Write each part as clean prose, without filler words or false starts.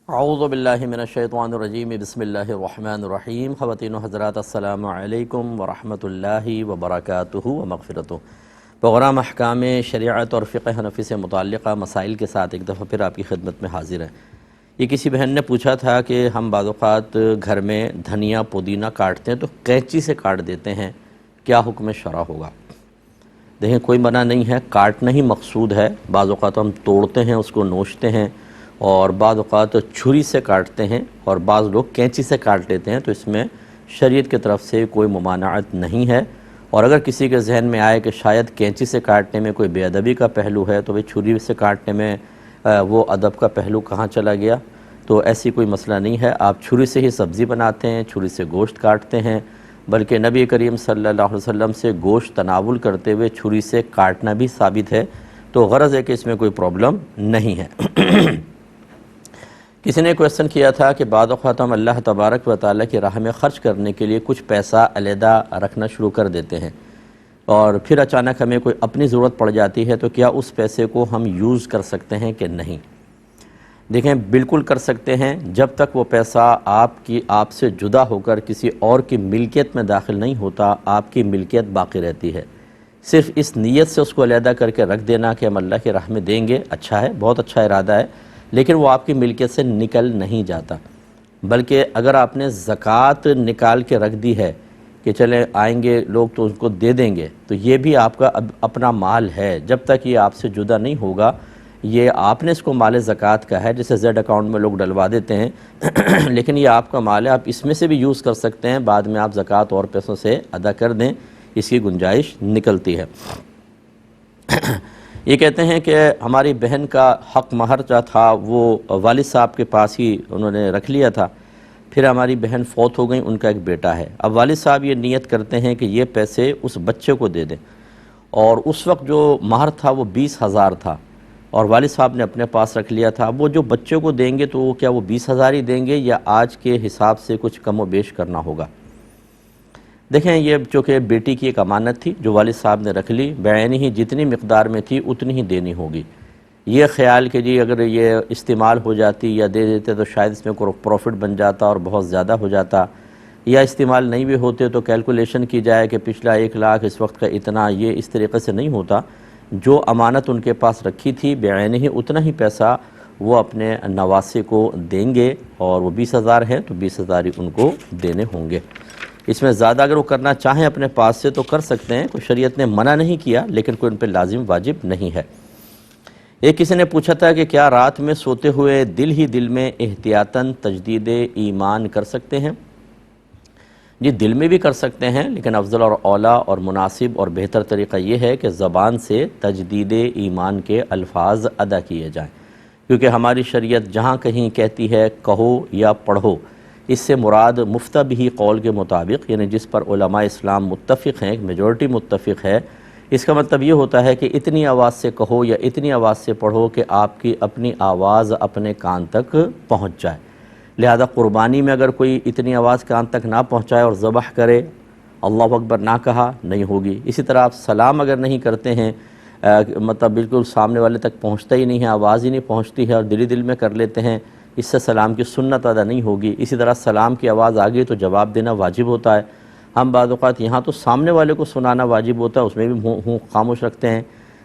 اعوذ باللہ من الشیطان الرجیم بسم اللہ الرحمن الرحیم خواتین و حضرات السلام علیکم ورحمۃ اللہ وبرکاتہ و مغفرتہ۔ پروگرام احکام شریعت اور فقہ حنفی سے متعلقہ مسائل کے ساتھ ایک دفعہ پھر آپ کی خدمت میں حاضر ہیں۔ یہ کسی بہن نے پوچھا تھا کہ ہم بعض اوقات گھر میں دھنیا پودینہ کاٹتے ہیں تو قینچی سے کاٹ دیتے ہیں، کیا حکم شرع ہوگا؟ دیکھیں، کوئی منع نہیں ہے، کاٹنا ہی مقصود ہے۔ بعض اوقات ہم توڑتے ہیں، اس کو نوچتے ہیں، اور بعض اوقات چھری سے کاٹتے ہیں، اور بعض لوگ کینچی سے کاٹ لیتے ہیں، تو اس میں شریعت کی طرف سے کوئی ممانعت نہیں ہے۔ اور اگر کسی کے ذہن میں آئے کہ شاید کینچی سے کاٹنے میں کوئی بے ادبی کا پہلو ہے تو وہ چھری سے کاٹنے میں وہ ادب کا پہلو کہاں چلا گیا؟ تو ایسی کوئی مسئلہ نہیں ہے، آپ چھری سے ہی سبزی بناتے ہیں، چھری سے گوشت کاٹتے ہیں، بلکہ نبی کریم صلی اللہ علیہ وسلم سے گوشت تناول کرتے ہوئے چھری سے کاٹنا بھی ثابت ہے، تو غرض ہے کہ اس میں کوئی پرابلم نہیں ہے۔ کسی نے کویسچن کیا تھا کہ بعض اوقات ہم اللہ تبارک و تعالیٰ کی راہ میں خرچ کرنے کے لیے کچھ پیسہ علیحدہ رکھنا شروع کر دیتے ہیں، اور پھر اچانک ہمیں کوئی اپنی ضرورت پڑ جاتی ہے، تو کیا اس پیسے کو ہم یوز کر سکتے ہیں کہ نہیں؟ دیکھیں، بالکل کر سکتے ہیں، جب تک وہ پیسہ آپ سے جدا ہو کر کسی اور کی ملکیت میں داخل نہیں ہوتا، آپ کی ملکیت باقی رہتی ہے۔ صرف اس نیت سے اس کو علیحدہ کر کے رکھ دینا کہ ہم اللہ کی راہ میں دیں گے، اچھا ہے، بہت اچھا ارادہ ہے، لیکن وہ آپ کی ملکیت سے نکل نہیں جاتا۔ بلکہ اگر آپ نے زکوٰۃ نکال کے رکھ دی ہے کہ چلیں آئیں گے لوگ تو ان کو دے دیں گے، تو یہ بھی آپ کا اپنا مال ہے، جب تک یہ آپ سے جدا نہیں ہوگا۔ یہ آپ نے اس کو مال زکوٰۃ کا ہے، جیسے زیڈ اکاؤنٹ میں لوگ ڈلوا دیتے ہیں، لیکن یہ آپ کا مال ہے، آپ اس میں سے بھی یوز کر سکتے ہیں، بعد میں آپ زکوٰۃ اور پیسوں سے ادا کر دیں، اس کی گنجائش نکلتی ہے۔ یہ کہتے ہیں کہ ہماری بہن کا حق مہر جو تھا وہ والد صاحب کے پاس ہی انہوں نے رکھ لیا تھا، پھر ہماری بہن فوت ہو گئی، ان کا ایک بیٹا ہے۔ اب والد صاحب یہ نیت کرتے ہیں کہ یہ پیسے اس بچے کو دے دیں، اور اس وقت جو مہر تھا وہ 20,000 تھا، اور والد صاحب نے اپنے پاس رکھ لیا تھا۔ اب وہ جو بچے کو دیں گے تو کیا وہ 20,000 ہی دیں گے یا آج کے حساب سے کچھ کم و بیش کرنا ہوگا؟ دیکھیں، یہ چونکہ بیٹی کی ایک امانت تھی جو والد صاحب نے رکھ لی، بعینی ہی جتنی مقدار میں تھی اتنی ہی دینی ہوگی۔ یہ خیال کہ جی اگر یہ استعمال ہو جاتی یا دے دیتے تو شاید اس میں پروفٹ بن جاتا اور بہت زیادہ ہو جاتا، یا استعمال نہیں بھی ہوتے تو کیلکولیشن کی جائے کہ پچھلا 1,00,000 اس وقت کا اتنا، یہ اس طریقے سے نہیں ہوتا۔ جو امانت ان کے پاس رکھی تھی بعینی ہی اتنا ہی پیسہ وہ اپنے نواسے کو دیں گے، اور وہ 20,000 ہیں تو 20,000 ہی ان کو دینے ہوں گے۔ اس میں زیادہ اگر وہ کرنا چاہیں اپنے پاس سے تو کر سکتے ہیں، کوئی شریعت نے منع نہیں کیا، لیکن کوئی ان پہ لازم واجب نہیں ہے۔ ایک کسی نے پوچھا تھا کہ کیا رات میں سوتے ہوئے دل ہی دل میں احتیاطاً تجدید ایمان کر سکتے ہیں؟ جی، دل میں بھی کر سکتے ہیں، لیکن افضل اور اولیٰ اور مناسب اور بہتر طریقہ یہ ہے کہ زبان سے تجدید ایمان کے الفاظ ادا کیے جائیں، کیونکہ ہماری شریعت جہاں کہیں کہتی ہے کہو یا پڑھو، اس سے مراد مفتہ بھی قول کے مطابق، یعنی جس پر علماء اسلام متفق ہیں، میجورٹی متفق ہے، اس کا مطلب یہ ہوتا ہے کہ اتنی آواز سے کہو یا اتنی آواز سے پڑھو کہ آپ کی اپنی آواز اپنے کان تک پہنچ جائے۔ لہذا قربانی میں اگر کوئی اتنی آواز کان تک نہ پہنچائے اور ذبح کرے، اللہ اکبر نہ کہا، نہیں ہوگی۔ اسی طرح آپ سلام اگر نہیں کرتے ہیں، مطلب بالکل سامنے والے تک پہنچتا ہی نہیں ہے، آواز ہی نہیں پہنچتی ہے، اور دل ہی دل میں کر لیتے ہیں، اس سے سلام کی سنت ادا نہیں ہوگی۔ اسی طرح سلام کی آواز آ گئی تو جواب دینا واجب ہوتا ہے۔ ہم بعض اوقات یہاں تو سامنے والے کو سنانا واجب ہوتا ہے، اس میں بھی منہ خاموش رکھتے ہیں۔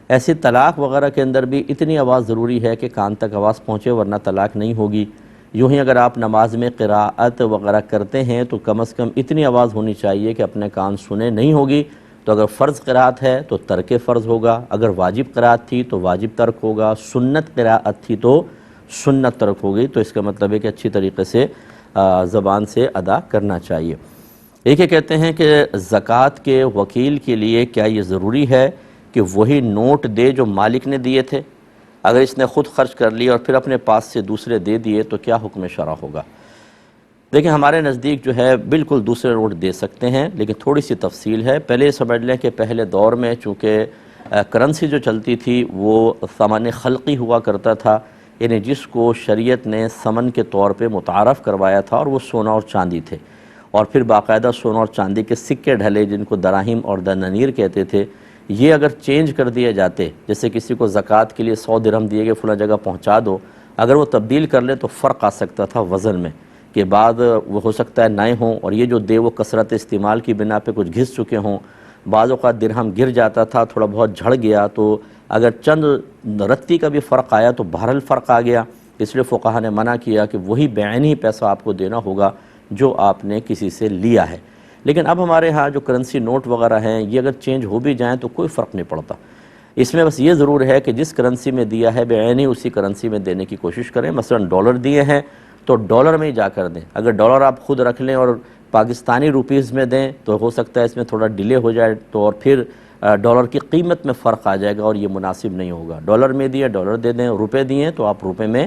ایسی طلاق وغیرہ کے اندر بھی اتنی آواز ضروری ہے کہ کان تک آواز پہنچے، ورنہ طلاق نہیں ہوگی۔ یوں ہی اگر آپ نماز میں قراءت وغیرہ کرتے ہیں تو کم از کم اتنی آواز ہونی چاہیے کہ اپنے کان سنے، نہیں ہوگی تو اگر فرض قراءت ہے تو ترک فرض ہوگا، اگر واجب قراءت تھی تو واجب ترک ہوگا، سنت قراءت تھی تو سنت ترک ہوگی۔ تو اس کا مطلب ہے کہ اچھی طریقے سے زبان سے ادا کرنا چاہیے۔ ایک یہ کہتے ہیں کہ زکوٰۃ کے وکیل کے لیے کیا یہ ضروری ہے کہ وہی نوٹ دے جو مالک نے دیے تھے؟ اگر اس نے خود خرچ کر لی اور پھر اپنے پاس سے دوسرے دے دیے تو کیا حکم شرع ہوگا؟ دیکھیں، ہمارے نزدیک جو ہے بالکل دوسرے نوٹ دے سکتے ہیں، لیکن تھوڑی سی تفصیل ہے۔ پہلے یہ سمجھ لیں کہ پہلے دور میں چونکہ کرنسی جو چلتی تھی وہ ثمن خلقی ہوا کرتا تھا، یعنی جس کو شریعت نے ثمن کے طور پہ متعارف کروایا تھا، اور وہ سونا اور چاندی تھے، اور پھر باقاعدہ سونا اور چاندی کے سکے ڈھلے جن کو دراہم اور دنانیر کہتے تھے، یہ اگر چینج کر دیے جاتے، جیسے کسی کو زکوٰۃ کے لیے 100 درہم دیے گئے فلاں جگہ پہنچا دو، اگر وہ تبدیل کر لے تو فرق آ سکتا تھا وزن میں، کہ بعد وہ ہو سکتا ہے نئے ہوں اور یہ جو دے وہ کثرت استعمال کی بنا پہ کچھ گھس چکے ہوں، بعض اوقات درہم گر جاتا تھا، تھوڑا بہت جھڑ گیا، تو اگر چند رتی کا بھی فرق آیا تو بہرحال فرق آ گیا، اس لیے فقہا نے منع کیا کہ وہی بعینی پیسہ آپ کو دینا ہوگا جو آپ نے کسی سے لیا ہے۔ لیکن اب ہمارے ہاں جو کرنسی نوٹ وغیرہ ہیں یہ اگر چینج ہو بھی جائیں تو کوئی فرق نہیں پڑتا، اس میں بس یہ ضرور ہے کہ جس کرنسی میں دیا ہے بعینی اسی کرنسی میں دینے کی کوشش کریں۔ مثلا ڈالر دیے ہیں تو ڈالر میں ہی جا کر دیں، اگر ڈالر آپ خود رکھ لیں اور پاکستانی روپیز میں دیں تو ہو سکتا ہے اس میں تھوڑا ڈیلے ہو جائے، تو اور پھر ڈالر کی قیمت میں فرق آ جائے گا اور یہ مناسب نہیں ہوگا۔ ڈالر میں دیے ڈالر دے دیں، روپے دیے تو آپ روپے میں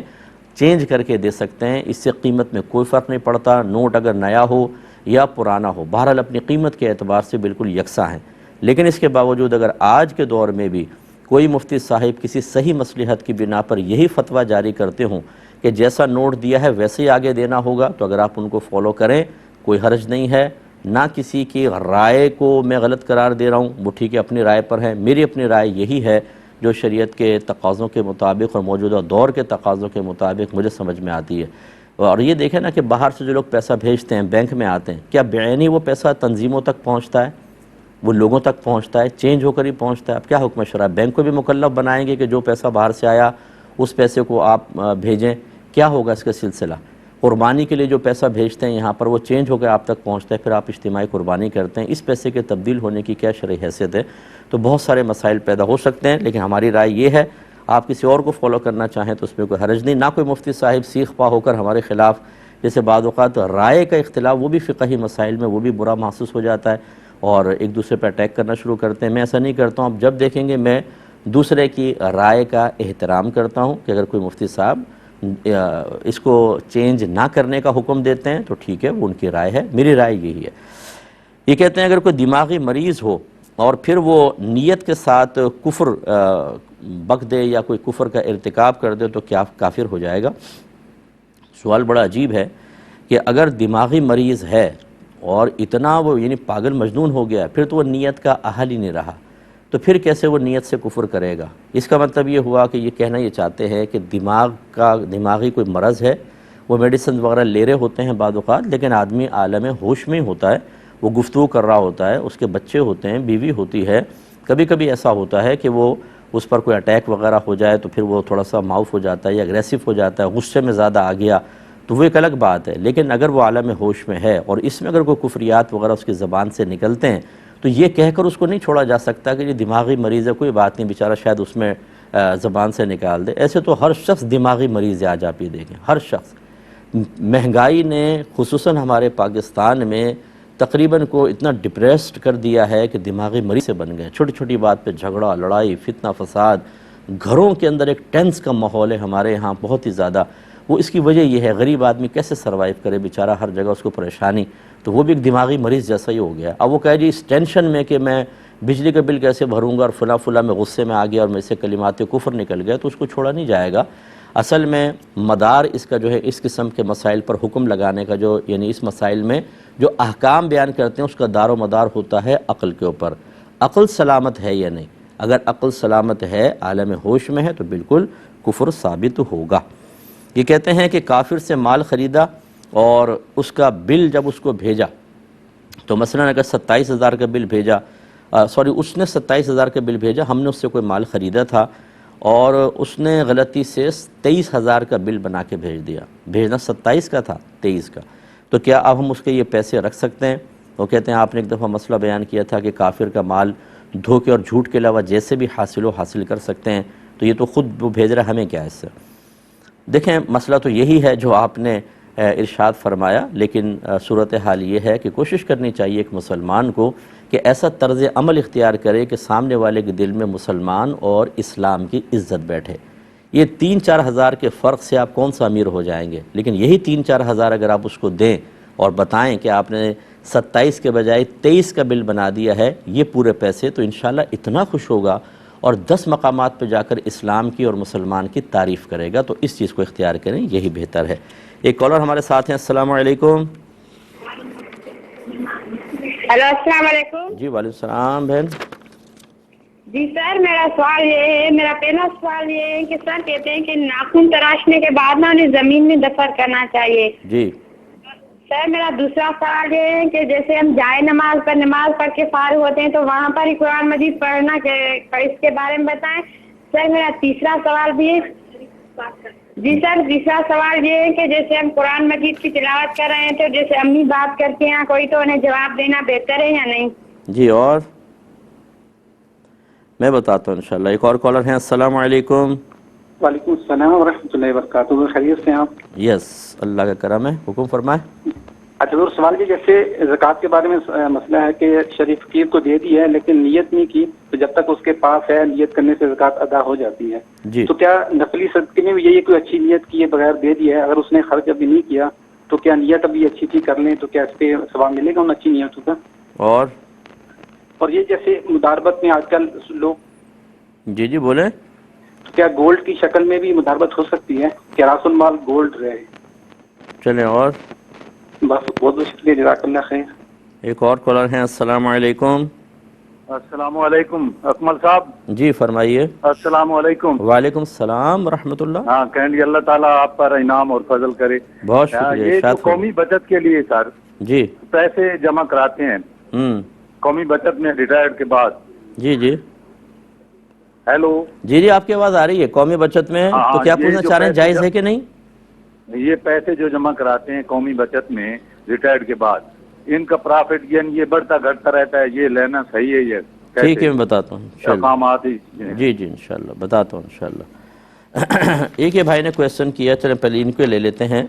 چینج کر کے دے سکتے ہیں، اس سے قیمت میں کوئی فرق نہیں پڑتا، نوٹ اگر نیا ہو یا پرانا ہو، بہرحال اپنی قیمت کے اعتبار سے بالکل یکساں ہیں۔ لیکن اس کے باوجود اگر آج کے دور میں بھی کوئی مفتی صاحب کسی صحیح مصلحت کی بنا پر یہی فتویٰ جاری کرتے ہوں کہ جیسا نوٹ دیا ہے ویسے ہی آگے دینا ہوگا، تو اگر آپ ان کو فالو کریں کوئی حرج نہیں ہے، نہ کسی کی رائے کو میں غلط قرار دے رہا ہوں، وہ ٹھیک ہے اپنی رائے پر ہے، میری اپنی رائے یہی ہے جو شریعت کے تقاضوں کے مطابق اور موجودہ دور کے تقاضوں کے مطابق مجھے سمجھ میں آتی ہے۔ اور یہ دیکھیں نا کہ باہر سے جو لوگ پیسہ بھیجتے ہیں بینک میں آتے ہیں، کیا بعینی وہ پیسہ تنظیموں تک پہنچتا ہے، وہ لوگوں تک پہنچتا ہے، چینج ہو کر ہی پہنچتا ہے؟ اب کیا حکم شرع، بینک کو بھی مکلف بنائیں گے کہ جو پیسہ باہر سے آیا اس پیسے کو آپ بھیجیں؟ کیا ہوگا اس کا سلسلہ؟ قربانی کے لیے جو پیسہ بھیجتے ہیں یہاں پر وہ چینج ہو کے آپ تک پہنچتا ہے، پھر آپ اجتماعی قربانی کرتے ہیں، اس پیسے کے تبدیل ہونے کی کیا شرعی حیثیت ہے؟ تو بہت سارے مسائل پیدا ہو سکتے ہیں، لیکن ہماری رائے یہ ہے آپ کسی اور کو فالو کرنا چاہیں تو اس میں کوئی حرج نہیں، نہ کوئی مفتی صاحب سیخ پا ہو کر ہمارے خلاف، جیسے بعض اوقات رائے کا اختلاف وہ بھی فقہی مسائل میں وہ بھی برا محسوس ہو جاتا ہے اور ایک دوسرے پہ اٹیک کرنا شروع کرتے ہیں۔ میں ایسا نہیں کرتا ہوں، اب جب دیکھیں گے میں دوسرے کی رائے کا احترام کرتا ہوں کہ اگر کوئی مفتی صاحب اس کو چینج نہ کرنے کا حکم دیتے ہیں تو ٹھیک ہے، وہ ان کی رائے ہے، میری رائے یہی ہے۔ یہ کہتے ہیں اگر کوئی دماغی مریض ہو اور پھر وہ نیت کے ساتھ کفر بک دے یا کوئی کفر کا ارتکاب کر دے تو کیا کافر ہو جائے گا؟ سوال بڑا عجیب ہے کہ اگر دماغی مریض ہے اور اتنا وہ یعنی پاگل مجنون ہو گیا پھر تو وہ نیت کا اہل ہی نہیں رہا، تو پھر کیسے وہ نیت سے کفر کرے گا؟ اس کا مطلب یہ ہوا کہ یہ کہنا یہ چاہتے ہیں کہ دماغی کوئی مرض ہے، وہ میڈیسن وغیرہ لے رہے ہوتے ہیں بعض اوقات، لیکن آدمی عالم ہوش میں ہوتا ہے، وہ گفتگو کر رہا ہوتا ہے، اس کے بچے ہوتے ہیں، بیوی ہوتی ہے، کبھی کبھی ایسا ہوتا ہے کہ وہ اس پر کوئی اٹیک وغیرہ ہو جائے تو پھر وہ تھوڑا سا معاف ہو جاتا ہے یا اگریسو ہو جاتا ہے، غصے میں زیادہ آ گیا تو وہ ایک الگ بات ہے، لیکن اگر وہ عالم ہوش میں ہے اور اس میں اگر کوئی کفریات وغیرہ اس کی زبان سے نکلتے ہیں تو یہ کہہ کر اس کو نہیں چھوڑا جا سکتا کہ یہ دماغی مریض ہے، کوئی بات نہیں بیچارہ شاید اس میں زبان سے نکال دے۔ ایسے تو ہر شخص دماغی مریض ہے، آج آپ یہ دیکھیں ہر شخص۔ مہنگائی نے خصوصاً ہمارے پاکستان میں تقریباً کو اتنا ڈپریسڈ کر دیا ہے کہ دماغی مریض سے بن گئے، چھوٹی چھوٹی بات پہ جھگڑا، لڑائی، فتنہ فساد، گھروں کے اندر ایک ٹینس کا ماحول ہے ہمارے ہاں بہت ہی زیادہ۔ وہ اس کی وجہ یہ ہے غریب آدمی کیسے سروائیو کرے بیچارہ، ہر جگہ اس کو پریشانی، تو وہ بھی ایک دماغی مریض جیسا ہی ہو گیا۔ اب وہ کہے جی اس ٹینشن میں کہ میں بجلی کا بل کیسے بھروں گا اور فلاں میں غصے میں آ گیا اور میں سے کلمات کفر نکل گیا، تو اس کو چھوڑا نہیں جائے گا۔ اصل میں مدار اس کا جو ہے اس قسم کے مسائل پر حکم لگانے کا جو یعنی اس مسائل میں جو احکام بیان کرتے ہیں اس کا دار و مدار ہوتا ہے عقل کے اوپر۔ عقل سلامت ہے یا نہیں؟ اگر عقل سلامت ہے، عالم ہوش میں ہے، تو بالکل کفر ثابت ہوگا۔ یہ کہتے ہیں کہ کافر سے مال خریدا اور اس کا بل جب اس کو بھیجا تو مثلا اگر 27,000 کا بل بھیجا، اس نے 27,000 کا بل بھیجا، ہم نے اس سے کوئی مال خریدا تھا اور اس نے غلطی سے 23,000 کا بل بنا کے بھیج دیا، بھیجنا 27 کا تھا 23 کا، تو کیا اب ہم اس کے یہ پیسے رکھ سکتے ہیں؟ وہ کہتے ہیں آپ نے ایک دفعہ مسئلہ بیان کیا تھا کہ کافر کا مال دھوکے اور جھوٹ کے علاوہ جیسے بھی حاصل کر سکتے ہیں، تو یہ تو خود وہ بھیج رہا، ہمیں کیا ہے اس سے؟ دیکھیں مسئلہ تو یہی ہے جو آپ نے ارشاد فرمایا، لیکن صورتحال یہ ہے کہ کوشش کرنی چاہیے ایک مسلمان کو کہ ایسا طرز عمل اختیار کرے کہ سامنے والے کے دل میں مسلمان اور اسلام کی عزت بیٹھے۔ یہ 3-4 ہزار کے فرق سے آپ کون سا امیر ہو جائیں گے، لیکن یہی 3-4 ہزار اگر آپ اس کو دیں اور بتائیں کہ آپ نے 27 کے بجائے 23 کا بل بنا دیا ہے، یہ پورے پیسے، تو انشاءاللہ اتنا خوش ہوگا اور 10 مقامات پہ جا کر اسلام کی اور مسلمان کی تعریف کرے گا۔ تو اس چیز کو اختیار کریں، یہی بہتر ہے۔ ایک کالر ہمارے ساتھ ہیں، السلام علیکم۔ ہیلو، السلام علیکم۔ جی وعلیکم السلام بہن۔ جی سر، میرا سوال یہ ہے، میرا پہلا سوال یہ ہے کہ سر کہتے ہیں کہ ناخن تراشنے کے بعد نا انہیں زمین میں دفن کرنا چاہیے. جی سر میرا دوسرا سوال یہ ہے کہ جیسے ہم جائے نماز پر نماز پڑھ کے فارغ ہوتے ہیں تو وہاں پر ہی قرآن مجید پڑھنا، اس کے بارے میں بتائیں. سر میرا تیسرا سوال بھی ہے. جی سر، تیسرا سوال یہ ہے کہ جیسے ہم قرآن مجید کی تلاوت کر رہے ہیں تو جیسے امی بات کرتی ہیں کوئی، تو انہیں جواب دینا بہتر ہے یا نہیں؟ جی، اور میں بتاتا ہوں انشاءاللہ. ایک اور کالر ہیں. السلام علیکم. وعلیکم السلام ورحمۃ اللہ وبرکاتہ. خیریت سے ہیں آپ؟ یس، اللہ کا کرم ہے. حکم فرمائیں. اچھا ضرور. سوال یہ جیسے زکوٰۃ کے بارے میں مسئلہ ہے کہ شریف فقیر کو دے دی ہے لیکن نیت نہیں کی، تو جب تک اس کے پاس ہے نیت کرنے سے زکوٰۃ ادا ہو جاتی ہے. جی، تو کیا نفلی صدقے میں بھی یہی کوئی اچھی نیت کیے بغیر دے دی ہے، اگر اس نے خرچ ابھی نہیں کیا تو کیا نیت ابھی اچھی تھی کر لیں تو کیا اس پہ ثواب ملے گا ان اچھی نیتوں کا؟ اور یہ جیسے مداربت میں آج کل لوگ، جی بولیں. تو کیا گولڈ کی شکل میں بھی مداربت ہو سکتی ہے کہ راس المال گولڈ رہے؟ چلیں. اور بس بہت بہت شکریہ، جزاک اللہ خیر. ایک اور کالر ہیں. السلام علیکم. السلام علیکم اکمل صاحب. جی فرمائیے. السلام علیکم. وعلیکم السلام ورحمۃ اللہ. ہاں کہیں گے اللہ تعالیٰ آپ پر انعام اور فضل کرے. بہت شکریہ. یہ جو ارشاد قومی بچت کے لیے سر جی پیسے جمع کراتے ہیں قومی بچت میں ریٹائرڈ کے بعد. جی ہیلو. جی آپ کی آواز آ رہی ہے. قومی بچت میں تو کیا پوچھنا چاہ رہے ہیں، جائز ہے کہ نہیں؟ یہ پیسے جو جمع کراتے ہیں قومی بچت میں ریٹائرڈ کے بعد، ان کا پرافٹ یعنی یہ بڑھتا گھٹتا رہتا ہے، یہ لینا صحیح ہے؟ یہ ٹھیک ہے، میں بتاتا ہوں اقامات. جی انشاءاللہ بتاتا ہوں انشاءاللہ. ایک یہ بھائی نے کویسچن کیا، چلیں پہلے ان کو لے لیتے ہیں.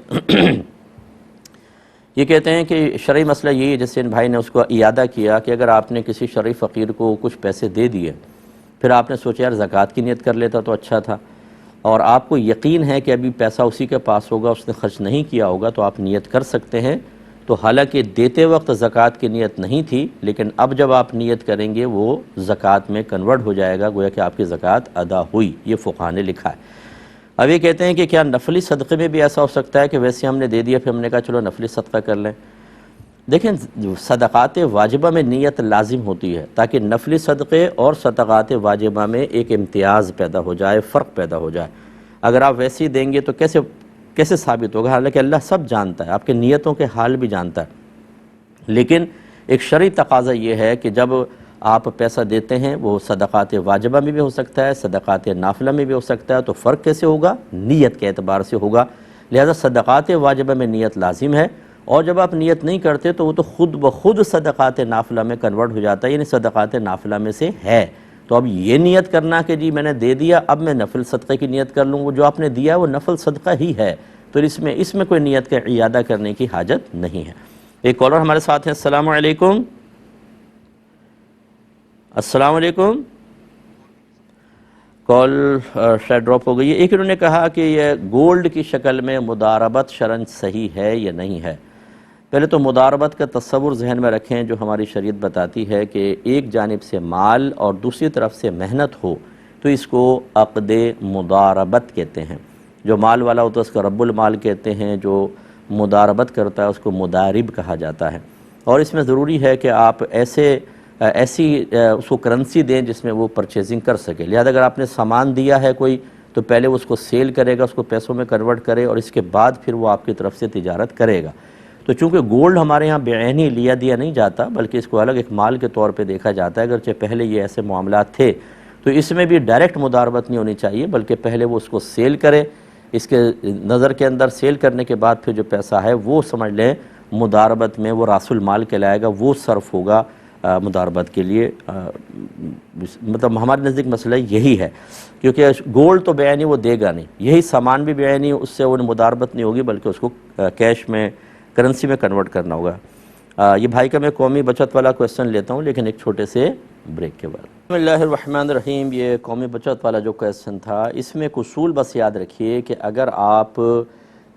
یہ کہتے ہیں کہ شرعی مسئلہ یہی ہے، جیسے ان بھائی نے اس کو اعادہ کیا کہ اگر آپ نے کسی شرعی فقیر کو کچھ پیسے دے دیے، پھر آپ نے سوچا یار زکوٰۃ کی نیت کر لیتا تو اچھا تھا، اور آپ کو یقین ہے کہ ابھی پیسہ اسی کے پاس ہوگا، اس نے خرچ نہیں کیا ہوگا، تو آپ نیت کر سکتے ہیں. تو حالانکہ دیتے وقت زکوٰۃ کی نیت نہیں تھی، لیکن اب جب آپ نیت کریں گے وہ زکوٰۃ میں کنورٹ ہو جائے گا، گویا کہ آپ کی زکوٰۃ ادا ہوئی. یہ فقہاء نے لکھا ہے. اب یہ کہتے ہیں کہ کیا نفلی صدقے میں بھی ایسا ہو سکتا ہے کہ ویسے ہم نے دے دیا پھر ہم نے کہا چلو نفلی صدقہ کر لیں؟ دیکھیں، صدقات واجبہ میں نیت لازم ہوتی ہے تاکہ نفلی صدقے اور صدقات واجبہ میں ایک امتیاز پیدا ہو جائے، فرق پیدا ہو جائے. اگر آپ ویسے ہی دیں گے تو کیسے ثابت ہوگا؟ حالانکہ اللہ سب جانتا ہے، آپ کے نیتوں کے حال بھی جانتا ہے. لیکن ایک شرعی تقاضا یہ ہے کہ جب آپ پیسہ دیتے ہیں وہ صدقات واجبہ میں بھی ہو سکتا ہے، صدقات نافلہ میں بھی ہو سکتا ہے. تو فرق کیسے ہوگا؟ نیت کے اعتبار سے ہوگا. لہذا صدقات واجبہ میں نیت لازم ہے، اور جب آپ نیت نہیں کرتے تو وہ تو خود بخود صدقات نافلہ میں کنورٹ ہو جاتا ہے، یعنی صدقات نافلہ میں سے ہے. تو اب یہ نیت کرنا کہ جی میں نے دے دیا اب میں نفل صدقے کی نیت کر لوں، وہ جو آپ نے دیا وہ نفل صدقہ ہی ہے، تو اس میں کوئی نیت کا اعادہ کرنے کی حاجت نہیں ہے. ایک کالر ہمارے ساتھ ہیں. السلام علیکم. السلام علیکم. کال شاید ڈراپ ہو گئی ہے. ایک انہوں نے کہا کہ یہ گولڈ کی شکل میں مداربت شرعاً صحیح ہے یا نہیں ہے. پہلے تو مداربت کا تصور ذہن میں رکھیں، جو ہماری شریعت بتاتی ہے کہ ایک جانب سے مال اور دوسری طرف سے محنت ہو تو اس کو عقد مداربت کہتے ہیں. جو مال والا ہوتا ہے اس کو رب المال کہتے ہیں، جو مداربت کرتا ہے اس کو مدارب کہا جاتا ہے. اور اس میں ضروری ہے کہ آپ ایسی اس کو کرنسی دیں جس میں وہ پرچیزنگ کر سکے. لہذا اگر آپ نے سامان دیا ہے کوئی تو پہلے وہ اس کو سیل کرے گا، اس کو پیسوں میں کنورٹ کرے، اور اس کے بعد پھر وہ آپ کی طرف سے تجارت کرے گا. تو چونکہ گولڈ ہمارے ہاں بعینی لیا دیا نہیں جاتا بلکہ اس کو الگ ایک مال کے طور پہ دیکھا جاتا ہے، اگرچہ پہلے یہ ایسے معاملات تھے، تو اس میں بھی ڈائریکٹ مداربت نہیں ہونی چاہیے، بلکہ پہلے وہ اس کو سیل کرے، اس کے نظر کے اندر سیل کرنے کے بعد پھر جو پیسہ ہے وہ سمجھ لیں مداربت میں وہ راس المال کہلائے گا، وہ صرف ہوگا مداربت کے لیے. مطلب ہمارے نزدیک مسئلہ یہی ہے، کیونکہ گولڈ تو بعینی وہ دے گا نہیں، یہی سامان بھی بعینی اس سے وہ مداربت نہیں ہوگی، بلکہ اس کو کیش میں کرنسی میں کنورٹ کرنا ہوگا. یہ بھائی کا میں قومی بچت والا کویسچن لیتا ہوں لیکن ایک چھوٹے سے بریک کے بعد. بسم اللہ الرحمن الرحیم. یہ قومی بچت والا جو کویسچن تھا اس میں ایک اصول بس یاد رکھیے کہ اگر آپ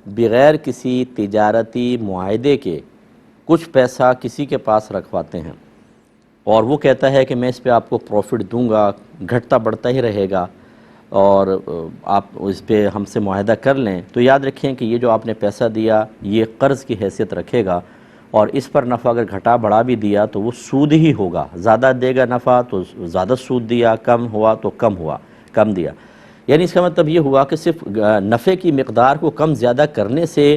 بغیر کسی تجارتی معاہدے کے کچھ پیسہ کسی کے پاس رکھواتے ہیں اور وہ کہتا ہے کہ میں اس پہ آپ کو پروفٹ دوں گا، گھٹتا بڑھتا ہی رہے گا اور آپ اس پہ ہم سے معاہدہ کر لیں، تو یاد رکھیں کہ یہ جو آپ نے پیسہ دیا یہ قرض کی حیثیت رکھے گا اور اس پر نفع اگر گھٹا بڑھا بھی دیا تو وہ سود ہی ہوگا، زیادہ دے گا نفع تو زیادہ سود دیا، کم ہوا تو کم دیا. یعنی اس کا مطلب یہ ہوا کہ صرف نفع کی مقدار کو کم زیادہ کرنے سے